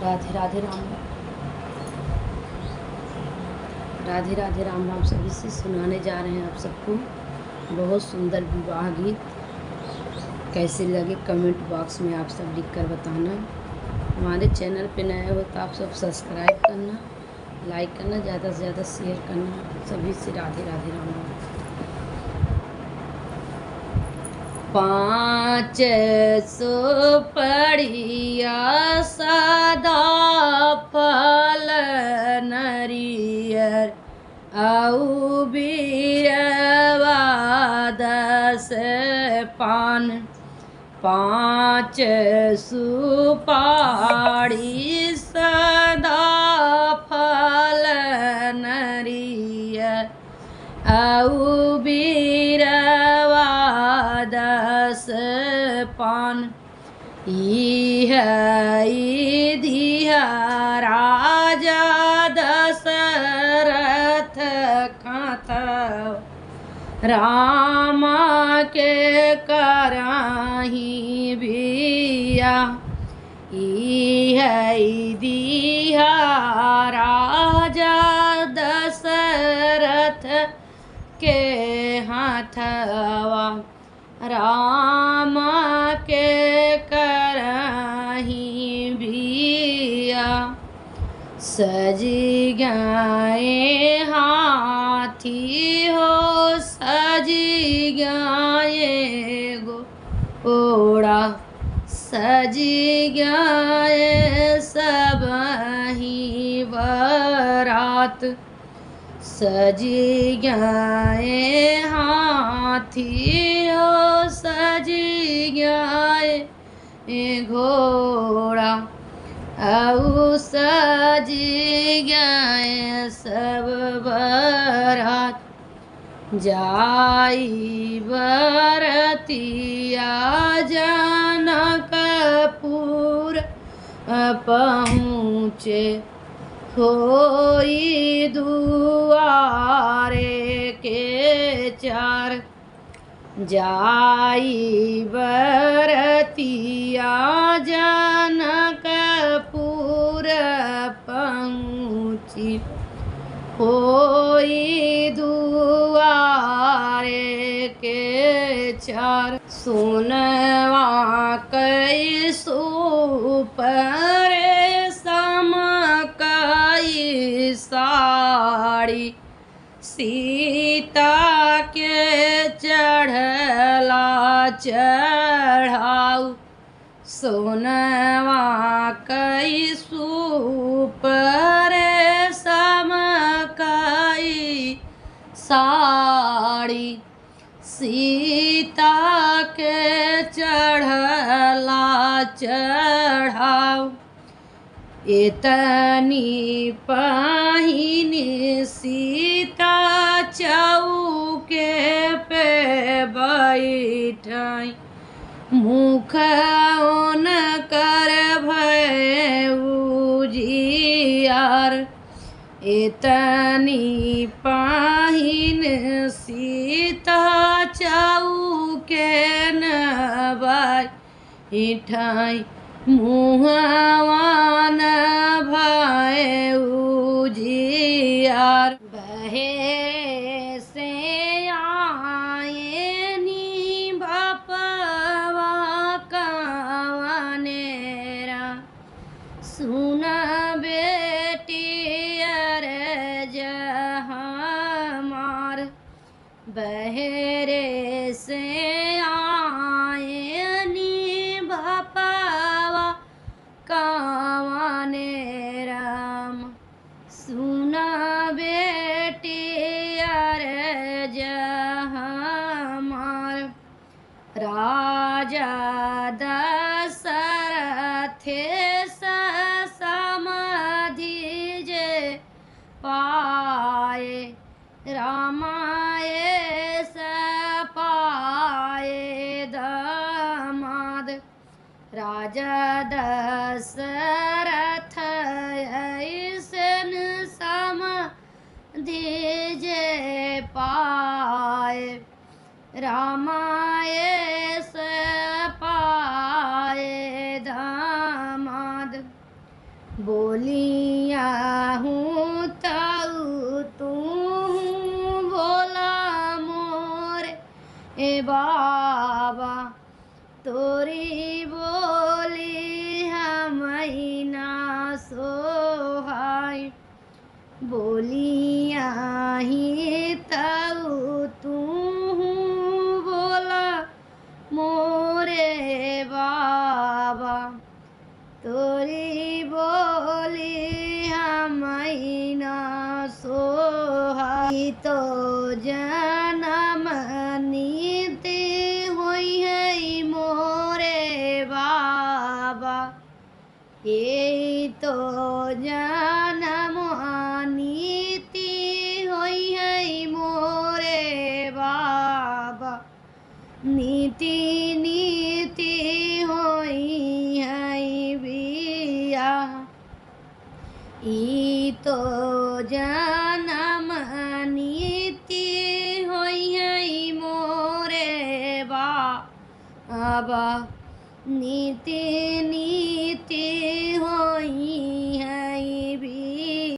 राधे राधे राम राधे राधे राम राम। सभी से सुनाने जा रहे हैं आप सबको बहुत सुंदर विवाह गीत। कैसे लगे कमेंट बॉक्स में आप सब लिख कर बताना। हमारे चैनल पे नए हो तो आप सब सब्सक्राइब करना, लाइक करना, ज़्यादा से ज़्यादा शेयर करना। सभी से राधे राधे राम राम। 500 पढ़िया सदा फल नरियर औ बीरवा 10 पान 5 सुपारी सदा फल नरियर औ बीरवा 10 पान। इह दिया राजा दशरथ खातव रामा के कराही बिया। इह दिया राजा दशरथ के हाथवा रामा के कराही बिया। सजी गाए हाथी हो सजी गाए घोड़ा सजी गाए सब ही बरात। सजी गाए हाथी हो सजी गाए घोड़ा औ सजी गाए सब बरात। जाई बरतिया जनकपुर पहुँचे होई दुआरे के चार। जाई बरतिया जनकपुर पहुँची होई दुआरे के चार। सोनवा कई सुपरे सम कई साड़ी सीता के चढ़ला चढ़ाऊ। सोनवा कई सुपरे सम कई साड़ी सीता के चढ़ला चढ़ाऊ। इतनी पहिनी सीता चौके पे बैठाई मुख ओन कर भय उजियार। इतनी पहिन सीता चौके न बैठाई मुहवान भय उजियार। बहे से आए नी बपवा कवनेरा सुन बेटी अरज हमार। बहरे से आए नी बपवा कवने राम सुन बेटी अरज हमार। राजा दशरथ समाधि जे पाए रामाए पाए दामाद। राजा दशरथ ऐसन समाधि जे पाए रामाए पाए दामाद। बोलिया हूँ ताऊ तू बोला मोर ए बाबा, तोरी बोली हमई ना सोहाय। बोलिया ही ताऊ तू बोला मोरे बाबा, तोरी बोली हमई ना सोहाई। तो जनम नीति हुई है मोरे बाबा, ये तो जनम नीति हुई है मोरे बाबा। नीति नीति होई है बिया, ई तो जनम नीति होई है मोरे बाबा। नीति नीति